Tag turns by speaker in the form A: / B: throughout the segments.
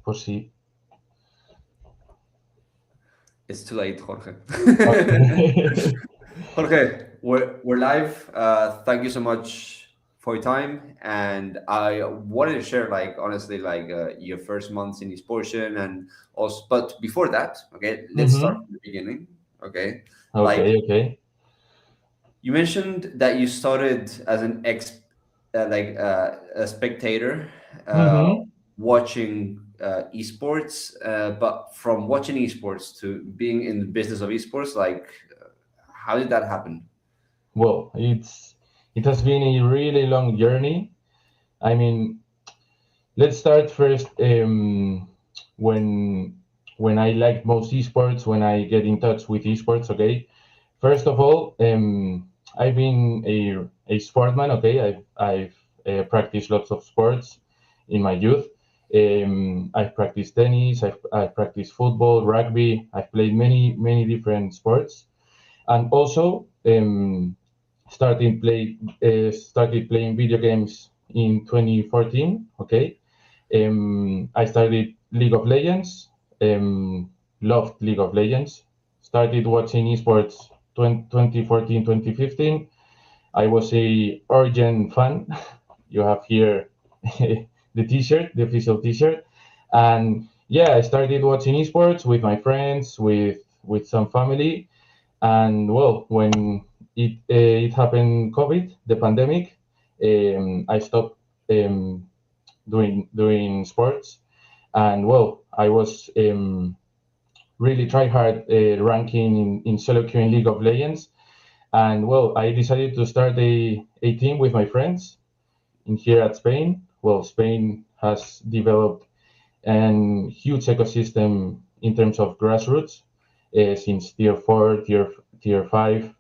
A: Jose.
B: It's too late, Jorge.
A: Okay.
B: Jorge, we're live. Thank you so much for your time. And I wanted to share, like, honestly, like your first months in esports and also, but before that, okay, let's start
A: Mm-hmm.
B: from the beginning. Okay, like
A: Okay, okay.
B: you mentioned that you started as an a spectator, uh,
A: Mm-hmm.
B: watching esports, but from watching esports to being in the business of esports, like, how did that happen?
A: Well, it has been a really long journey. I mean, let's start first when I like most esports, when I get in touch with esports. Okay, first of all, I've been a sportsman. Okay, I've practiced lots of sports in my youth. I've practiced tennis. I've practiced football, rugby. I've played many different sports, and also started playing video games in 2014. Okay, I started League of Legends. Loved League of Legends. Started watching esports 2014, 2015. I was a Origin fan. You have here the T-shirt, the official T-shirt, and yeah, I started watching esports with my friends, with some family, and well, when it happened, COVID, the pandemic, I stopped um, doing sports, and well, I was really try hard ranking in solo queue in League of Legends, and well, I decided to start a team with my friends in here at Spain. Well, Spain has developed an huge ecosystem in terms of grassroots since tier 4, tier 5,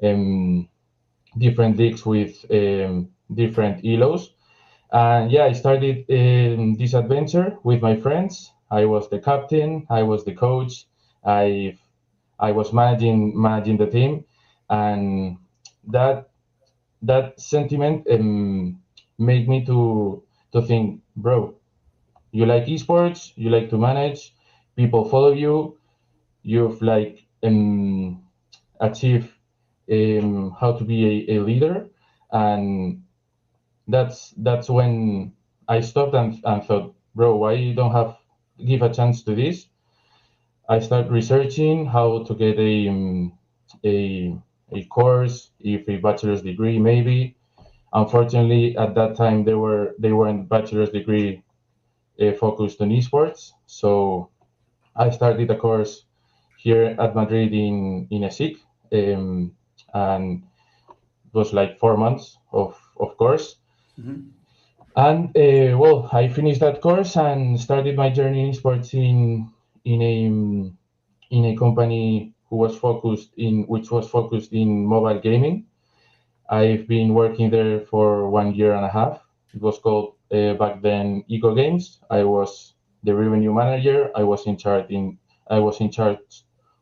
A: um, different leagues with different elos. And yeah, I started this adventure with my friends. I was the captain, I was the coach, I I was managing the team, and that that sentiment made me to think, bro, you like esports, you like to manage, people follow you, you've like achieved how to be a leader, and that's when I stopped and thought, bro, why you don't have give a chance to this? I started researching how to get a a course, if a bachelor's degree maybe. Unfortunately, at that time they weren't bachelor's degree focused on esports, so I started a course here at Madrid in ESIC, and it was like 4 months of course.
B: Mhm.
A: And well, I finished that course and started my journey in esports in a company which was focused in mobile gaming. I've been working there for 1 year and a half. It was called back then Eco Games. I was the revenue manager. I was in charge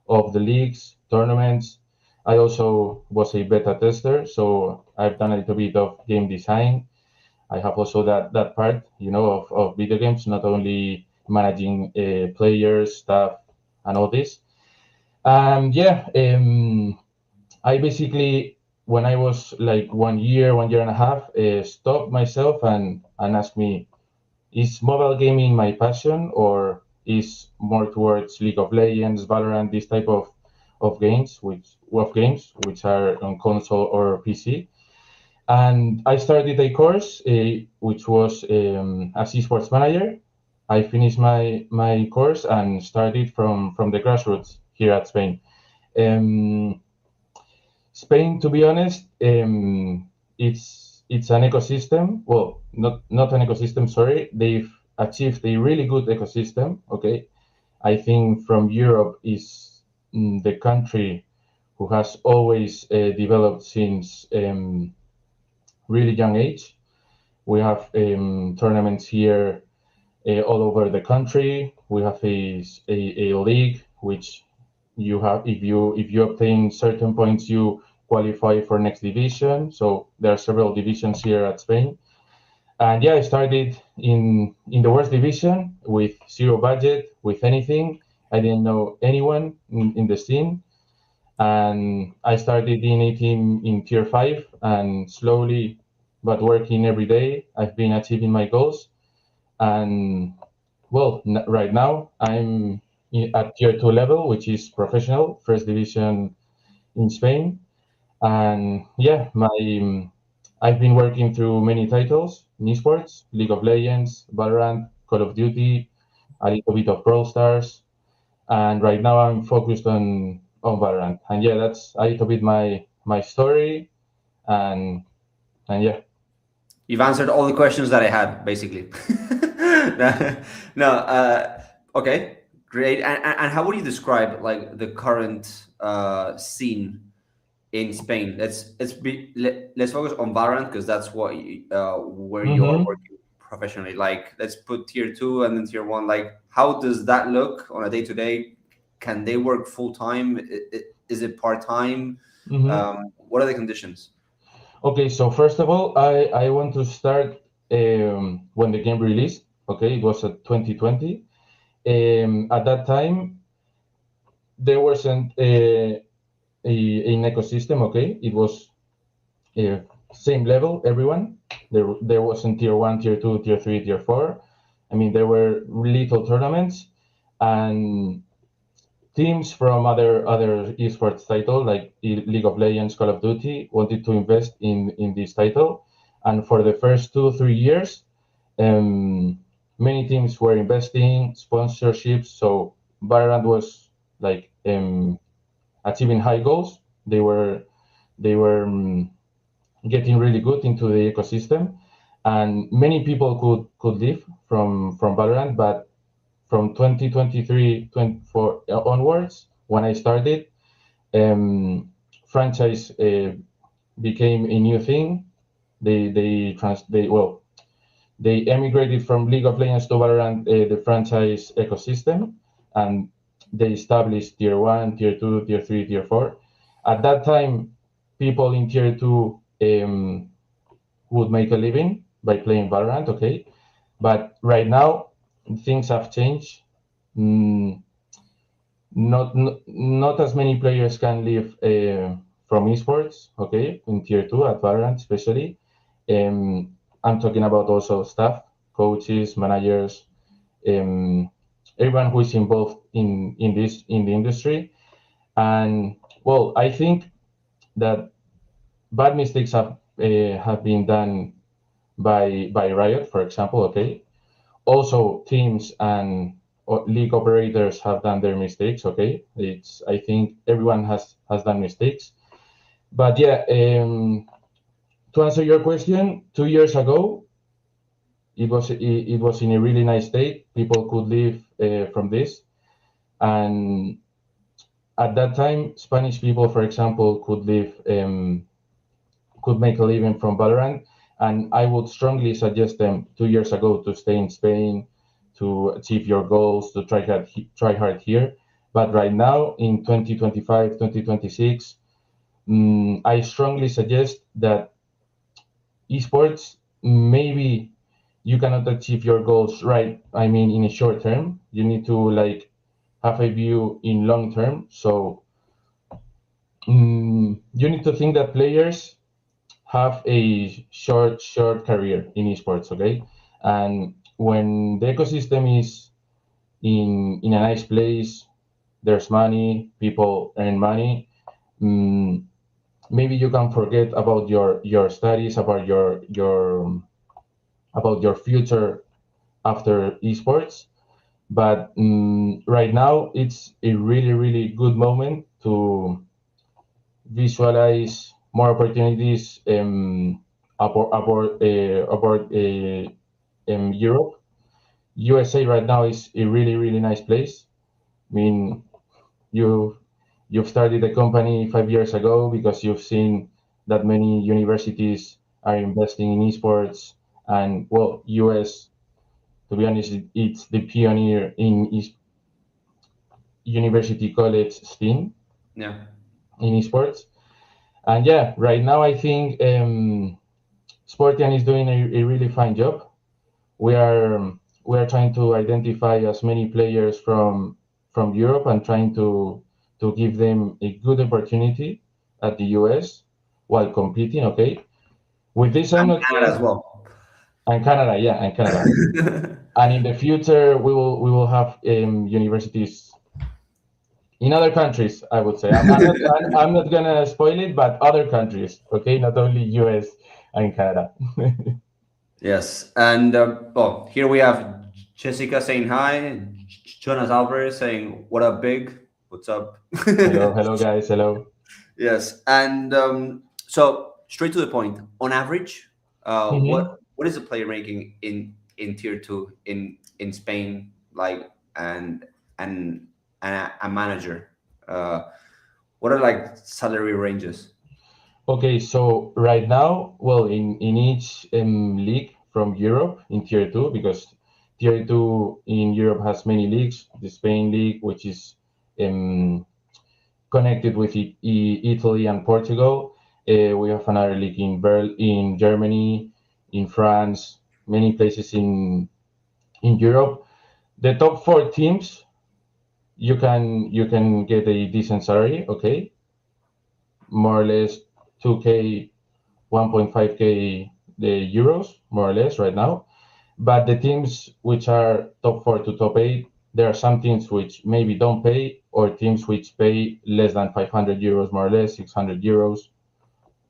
A: of the leagues, tournaments. I also was a beta tester, so I've done a little bit of game design. I have also that part, of video games, not only managing players, staff, and all this. And yeah, I basically, when I was like 1 and a half, stopped myself and asked me, is mobile gaming my passion or is more towards League of Legends, Valorant, this type of games which are on console or PC? And I started a course which was as esports manager. I finished my course and started from the grassroots here at Spain. Um, Spain, to be honest, it's an ecosystem. Well, not an ecosystem. Sorry, they've achieved a really good ecosystem. Okay, I think from Europe is the country who has always developed since really young age. We have tournaments here all over the country. We have a league which you have if you obtain certain points you qualify for next division. So there are several divisions here at Spain, And yeah, I started in the worst division with zero budget, with anything. I didn't know anyone in the scene, and I started in a team in tier five, and slowly, but working every day, I've been achieving my goals. And well, right now I'm at tier two level, which is professional, first division in Spain. And yeah, I've been working through many titles in esports, League of Legends, Valorant, Call of Duty, a little bit of Brawl Stars, and right now I'm focused on Valorant. And yeah, that's a little bit my story, and and yeah.
B: You've answered all the questions that I had, basically. No, no, okay, great. And how would you describe like the current scene in Spain? Let's focus on Valorant because that's what where you are
A: hmm
B: working professionally. Like, let's put tier two and then tier one. Like, how does that look on a day to day? Can they work full time? Is it part time?
A: hmm
B: What are the conditions?
A: Okay, so first of all, I want to start when the game released. Okay, it was at 2020. At that time, there wasn't an ecosystem. Okay, it was uh, same level, everyone. There wasn't tier one, tier two, tier three, tier four. I mean, there were little tournaments, and teams from other esports title like League of Legends, Call of Duty wanted to invest in this title, and for the first 2 3 years, um, many teams were investing sponsorships. So Valorant was like achieving high goals. They were getting really good into the ecosystem, and many people could live from Valorant. But from 2023 24 onwards, when I started, franchise became a new thing. They emigrated from League of Legends to Valorant, the franchise ecosystem, and they established tier one, tier two, tier three, tier four. At that time, people in tier two would make a living by playing Valorant, okay? But right now, things have changed. Mm, not as many players can live from esports, okay? In tier two at Valorant, especially. I'm talking about also staff, coaches, managers, um, everyone who is involved in the industry. And well, I think that bad mistakes have been done by Riot, for example. Okay, also teams and league operators have done their mistakes. Okay, it's I think everyone has done mistakes. But yeah, to answer your question, 2 years ago, it was in a really nice state. People could live from this, and at that time, Spanish people, for example, could make a living from Valorant. And I would strongly suggest them 2 years ago to stay in Spain, to achieve your goals, to try hard here. But right now, in 2025, 2026, I strongly suggest that esports, maybe you cannot achieve your goals right. I mean, in a short term, you need to like have a view in long term. So you need to think that players have a short career in esports, okay? And when the ecosystem is in a nice place, there's money, people earn money. mm, Maybe you can forget about your studies, about your future after esports. But right now, it's a really good moment to visualize more opportunities aboard Europe. USA right now is a really nice place. I mean, you you've started a company 5 years ago because you've seen that many universities are investing in esports, and well, US, to be honest, it's the pioneer in university college scene
B: Yeah.
A: in esports. And yeah, right now I think Sportian is doing a really fine job. We are we are trying to identify as many players from Europe and trying to give them a good opportunity at the US while competing. Okay, with this I'm
B: And
A: not
B: Canada as
A: saying,
B: well.
A: and Canada, yeah, and Canada, and in the future we will have universities in other countries. I would say I'm not gonna spoil it, but other countries. Okay, not only US and Canada.
B: Yes, and well, here we have Jessica saying hi, Jonas Alvarez saying what up, big, what's up?
A: Hello, hello guys, hello.
B: Yes, and so straight to the point. On average,
A: Hmm.
B: what is the player making in tier two in Spain, like and a manager? Uh, what are like salary ranges?
A: Okay, so right now, well, in each league from Europe in Tier 2, because Tier 2 in Europe has many leagues, the Spain League, which is um, connected with Italy and Portugal. We have another league in Germany, in France, many places in Europe. The top four teams, you can get a decent salary, okay, more or less 2K 1.5K the euros, more or less, right now. But the teams which are top four to top eight, there are some teams which maybe don't pay, or teams which pay less than 500 euros, more or less, 600 euros,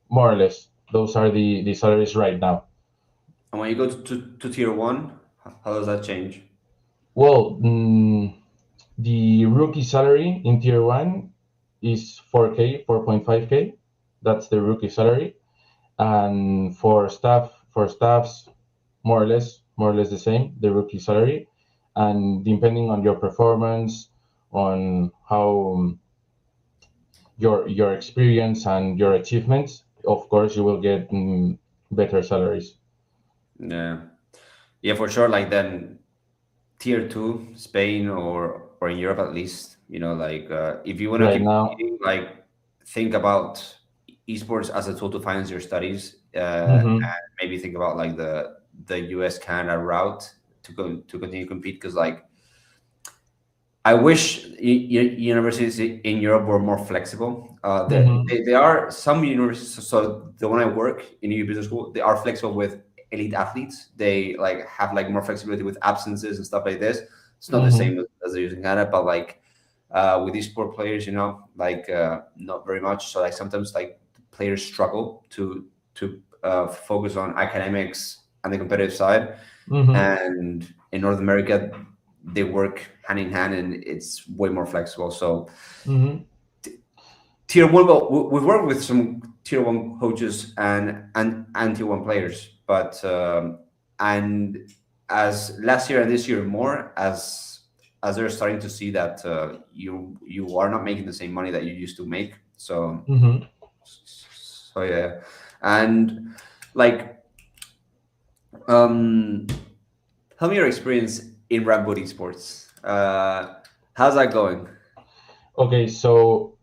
A: more or less. Those are the salaries right now.
B: And when you go to tier one, how does that change?
A: Well, the rookie salary in tier one is 4K, 4.5K. That's the rookie salary. And for staffs, more or less the same, the rookie salary, and depending on your performance, on how your experience and your achievements, of course you will get better salaries.
B: Yeah, yeah, for sure. Like then tier two, Spain or in Europe at least. You know, like if you want to
A: Right
B: keep
A: now.
B: competing, like think about esports as a tool to finance your studies,
A: Hmm.
B: and maybe think about like the US Canada route to continue to compete. Because like I wish universities in Europe were more flexible.
A: Hmm.
B: There are some universities. So the one I work in EU Business School, they are flexible with elite athletes. They like have like more flexibility with absences and stuff like this. It's not the
A: Hmm.
B: same as they use in Canada, but like with these sport players, you know, like not very much. So like sometimes like players struggle to focus on academics and the competitive side,
A: Hmm.
B: and in North America they work hand in hand and it's way more flexible. So
A: Hmm.
B: tier one, well, we've worked with some tier one coaches and tier one players, but and as last year and this year more, as they're starting to see that you are not making the same money that you used to make.
A: Hmm.
B: So yeah, and like um tell me your experience in Rambo Esports. How's that going?
A: Okay, so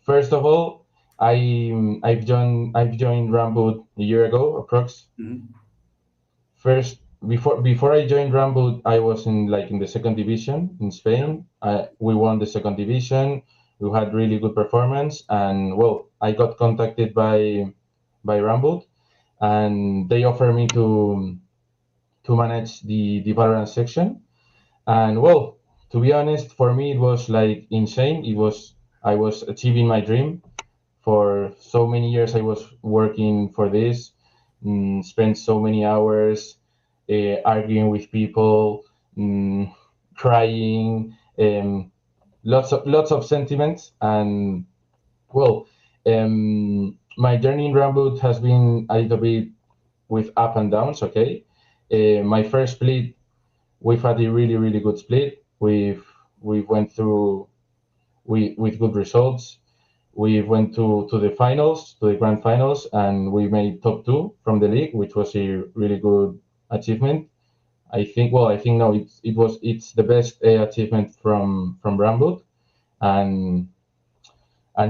A: first of all, I've joined Rambo a year ago, approx.
B: Mhm.
A: First, before I joined Rambo, I was in the second division in Spain. We won the second division. We had really good performance, and well, I got contacted by Rambo, and they offered me to manage the Valorant section. And well, to be honest, for me it was like insane. I was achieving my dream. For so many years I was working for this, spent so many hours arguing with people, mm, crying, lots of sentiments, and well, my journey in Ramboot has been a little bit with up and downs. Okay, my first split, we've had a really good split. We went through with good results. We went to the finals, to the grand finals, and we made top two from the league, which was a really good achievement. I think. Well, I think no, it's the best achievement from Rambut, and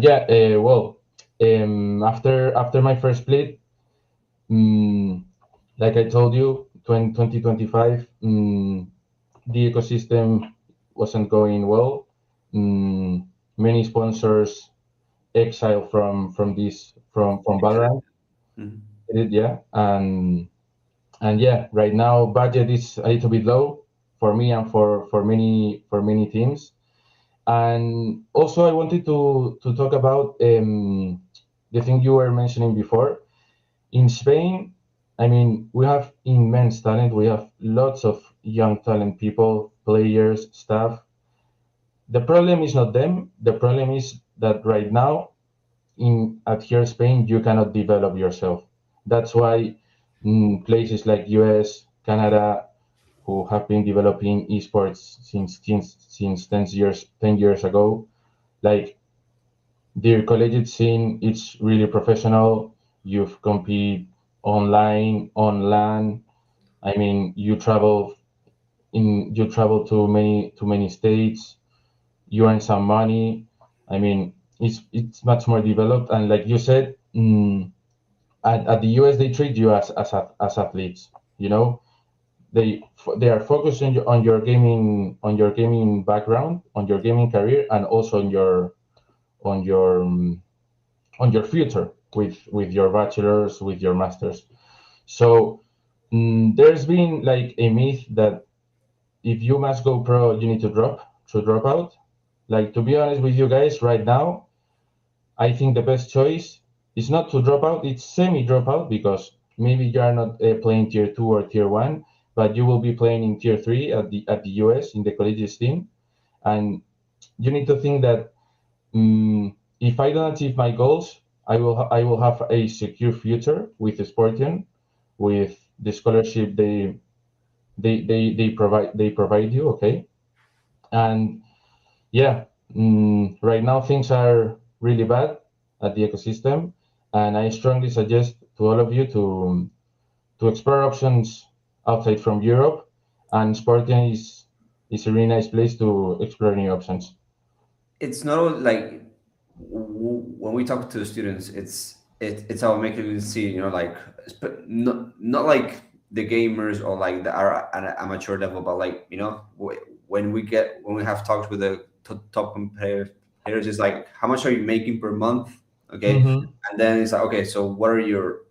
A: yeah. Well, after my first split, Mm, like I told you, 2025, the ecosystem wasn't going well. Mm, Many sponsors exile from this from
B: Exactly.
A: Valorant. Yeah, and yeah, right now budget is a little bit low for me and for many teams. And also, I wanted to talk about the thing you were mentioning before. In Spain, I mean, we have immense talent. We have lots of young talent people, players, staff. The problem is not them. The problem is that right now, in at here Spain, you cannot develop yourself. That's why places like US, Canada, who have been developing esports since 10 years ago, like their collegiate scene, it's really professional. You've compete online, on LAN. I mean, you travel to many states. You earn some money. I mean, it's much more developed. And like you said, at the US they treat you as athletes. You know, they are focused on your gaming background, on your gaming career, and also on your on your future with your bachelor's, with your master's. So there's been like a myth that if you must go pro, you need to drop out. Like, to be honest with you guys, right now, I think the best choice is not to drop out. It's semi dropout because maybe you are not playing tier two or tier one, but you will be playing in tier three at the US in the collegiate team, and you need to think that if I don't achieve my goals, I will have a secure future with Sportian, with the scholarship they provide you. Okay, and yeah, right now things are really bad at the ecosystem, and I strongly suggest to all of you to explore options outside from Europe, and Sportian is a really nice place to explore new options.
B: It's not like when we talk to the students, it's about making them see, like not like the gamers or like the are at an amateur level, but like when we have talks with the top players, it's like how much are you making per month, okay,
A: Mm-hmm.
B: and then it's like okay, so what are your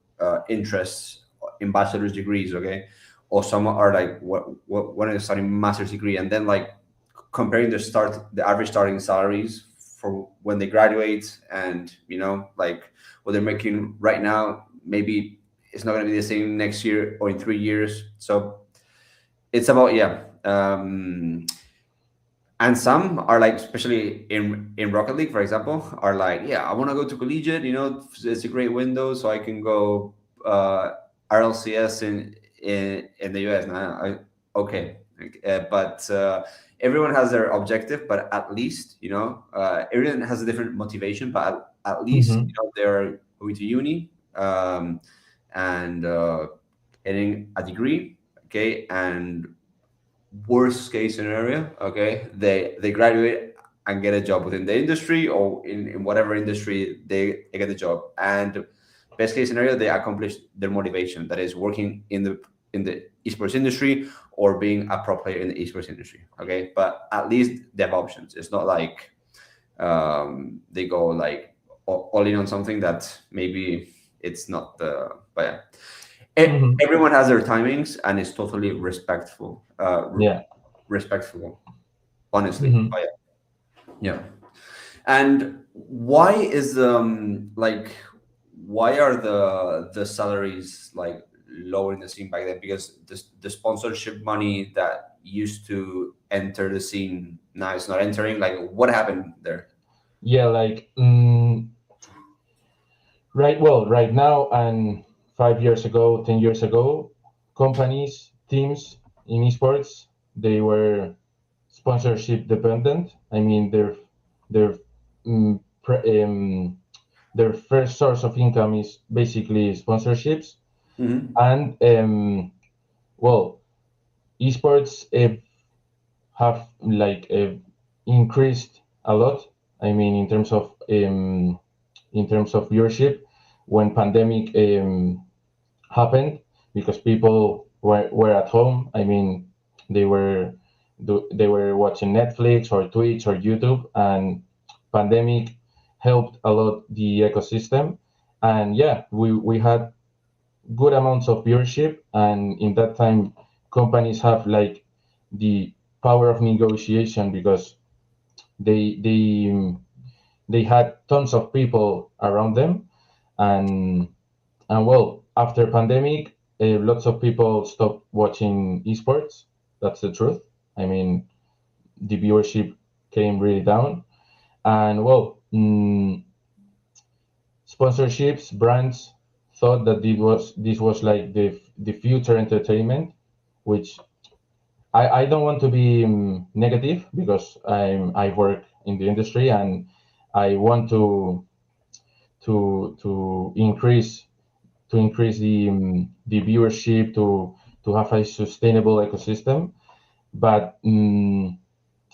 B: interests in bachelor's degrees, okay, or some are like what when are studying master's degree, and then like comparing the average starting salaries for when they graduate and like what they're making right now, maybe it's not going to be the same next year or in 3 years. So it's about, yeah, and some are like, especially in Rocket League, for example, are like, yeah, I want to go to collegiate, it's a great window so I can go RLCS in the US now. Okay. But everyone has their objective, but at least everyone has a different motivation, but at least
A: Mm-hmm.
B: they're going to uni, and getting a degree, okay, and worst case scenario, okay, they graduate and get a job within the industry, or in whatever industry they get the job, and best case scenario, they accomplish their motivation, that is working in the esports industry or being a pro player in the esports industry, okay, but at least they have options. It's not like they go like all in on something that maybe it's not the, but yeah.
A: Mm-hmm.
B: Everyone has their timings, and it's totally
A: Yeah.
B: respectful, honestly.
A: Mm-hmm.
B: But yeah. And why is like why are the salaries like lower in the scene back then? Because the sponsorship money that used to enter the scene now it's not entering. Like what happened there?
A: Yeah, like right now and 5 years ago, 10 years ago, companies, teams in esports, they were sponsorship dependent. I mean, their mm, pre, their first source of income is basically sponsorships,
B: Hmm.
A: and well, esports have like increased a lot. I mean, in terms of viewership, when pandemic happened because people were at home. I mean, they were they were watching Netflix or Twitch or YouTube, and pandemic helped a lot the ecosystem. And yeah, we had good amounts of viewership, and in that time, companies have like the power of negotiation because they they they had tons of people around them, and well, after pandemic, lots of people stopped watching esports. That's the truth. I mean, the viewership came really down, and well, sponsorships, brands thought that this was like the future entertainment, which I don't want to be negative because I work in the industry and I want to increase the viewership to have a sustainable ecosystem. But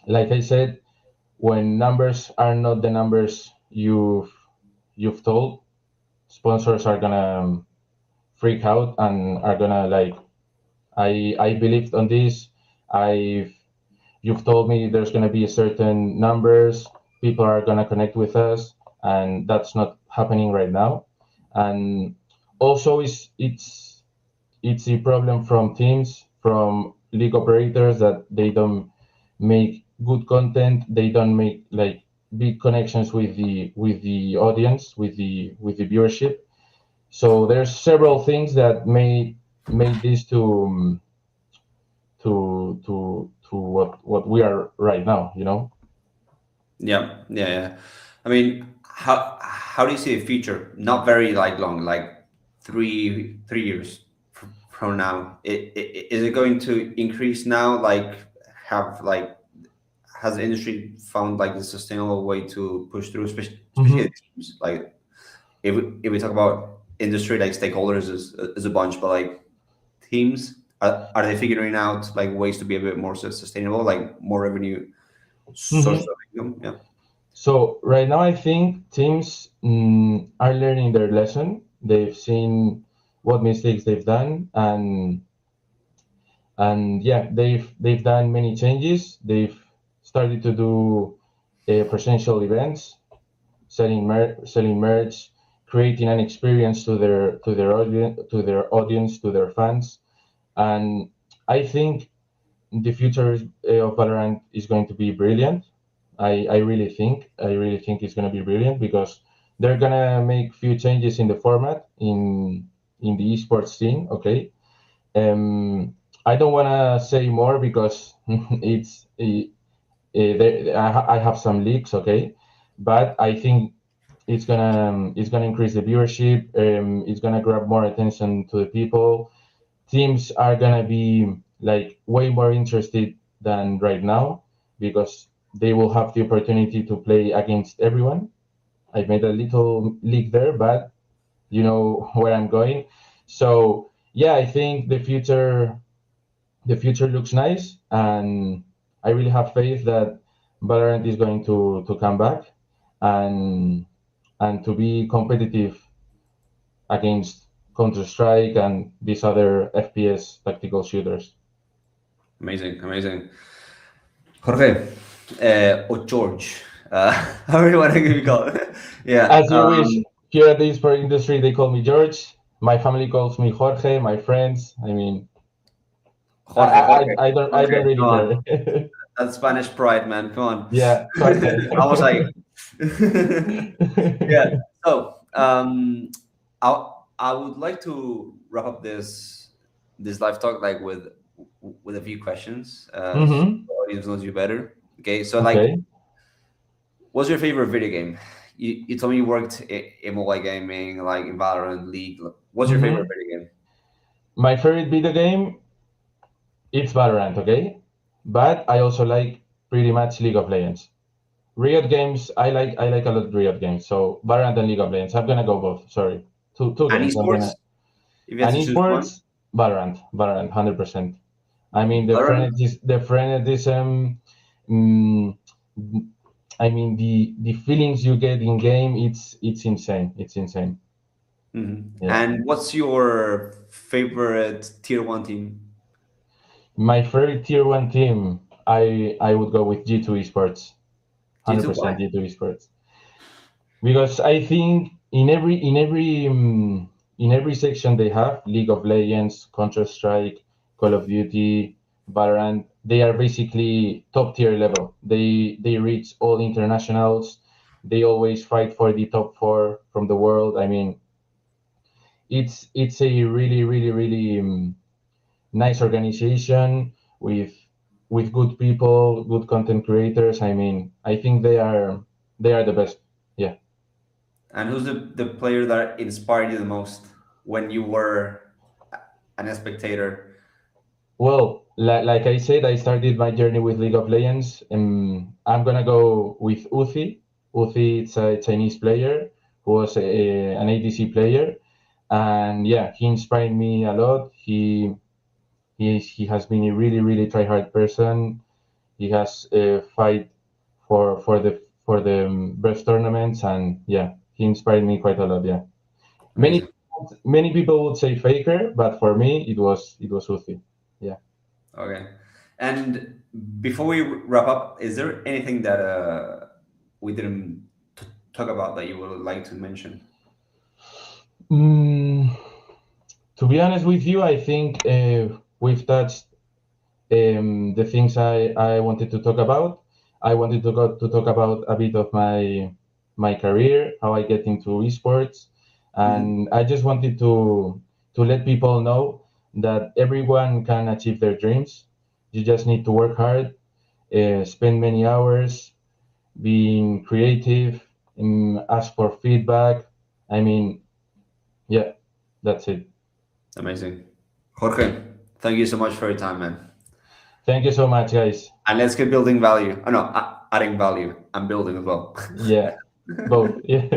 A: like I said, when numbers are not the numbers you've told, sponsors are gonna freak out and are gonna like, I believed on this. I've You've told me there's gonna be certain numbers, people are gonna connect with us, and that's not happening right now. And also, it's a problem from teams, from league operators that they don't make good content. They don't make like big connections with the audience, with the viewership. So there's several things that made this to what we are right now.
B: Yeah, yeah, yeah. I mean, how do you see the future? Not very like long, like 3 years from now. Is it going to increase now? Like, have like has the industry found like the sustainable way to push through, especially
A: Hmm.
B: at teams? Like, if we talk about industry, like stakeholders is a bunch, but like teams, are they figuring out like ways to be a bit more sustainable, like more revenue source
A: Hmm.
B: of income? Yeah.
A: So right now, I think teams are learning their lesson. They've seen what mistakes they've done, and yeah, they've done many changes. They've started to do presential events, selling merch, creating an experience to their audience, to their fans. And I think the future of Valorant is going to be brilliant. I really think it's going to be brilliant because they're going to make few changes in the format in the esports scene. Okay. I don't want to say more because I have some leaks. Okay, but I think it's gonna increase the viewership. It's gonna grab more attention to the people. Teams are gonna be like way more interested than right now because they will have the opportunity to play against everyone. I made a little leak there, but you know where I'm going. So yeah, I think the future looks nice, and I really have faith that Valorant is going to come back and to be competitive against Counter Strike and these other FPS tactical shooters.
B: Amazing, amazing. Jorge, or George, however you want to be called. Yeah.
A: As you wish. Here at the esports industry, they call me George. My family calls me Jorge. My friends. I mean, I
B: Jorge,
A: I,
B: Jorge,
A: I don't
B: Jorge. Come
A: really
B: on,
A: care.
B: that's Spanish pride, man. Come on.
A: Yeah,
B: I was like,
A: Jorge.
B: yeah. So, I would like to wrap up this live talk like with a few questions. So
A: Hmm.
B: the audience knows you better. Okay, so like,
A: Okay.
B: what's your favorite video game? You told me you worked in mobile gaming, like in Valorant, League. What's your favorite
A: Hmm.
B: video game?
A: My favorite video game, it's Valorant, okay? But I also like pretty much League of Legends. Riot games, I like a lot Riot games. So Valorant and League of Legends. I'm gonna go both. Sorry, two
B: And
A: games. I'm
B: esports,
A: gonna
B: if you had
A: and
B: to choose one,
A: esports, Valorant, 100%. I mean
B: Valorant.
A: the frenetism. Mm, I mean the feelings you get in game. It's insane. It's insane. Yeah.
B: And what's your favorite tier one team?
A: My favorite tier one team, I would go with G2 Esports,
B: G2?
A: 100%
B: Why?
A: G2 Esports, because I think in every section they have League of Legends, Counter Strike, Call of Duty, Valorant. They are basically top tier level. They reach all internationals. They always fight for the top four from the world. I mean, it's a really nice organization with good people, good content creators. I mean, I think they are the best. Yeah.
B: And who's the player that inspired you the most when you were an spectator?
A: Well, like I said, I started my journey with League of Legends. I'm gonna go with Uzi. Uzi, it's a Chinese player who was an ADC player, and yeah, he inspired me a lot. He has been a really try hard person. He has fight for the best tournaments, and yeah, he inspired me quite a lot. Yeah, many
B: Amazing.
A: many people would say Faker, but for me, it was Uzi. Yeah.
B: Okay. And before we wrap up, is there anything that we didn't talk about that you would like to mention?
A: Mm, to be honest with you, I think we've touched the things I wanted to talk about. I wanted to talk about a bit of my career, how I get into esports,
B: Hmm.
A: and I just wanted to let people know that everyone can achieve their dreams. You just need to work hard, spend many hours, being creative, ask for feedback. I mean, yeah, that's it.
B: Amazing. Jorge, thank you so much for your time, man.
A: Thank you so much, guys.
B: And let's keep building value. Oh, no, adding value and building as well.
A: Yeah, both. Yeah.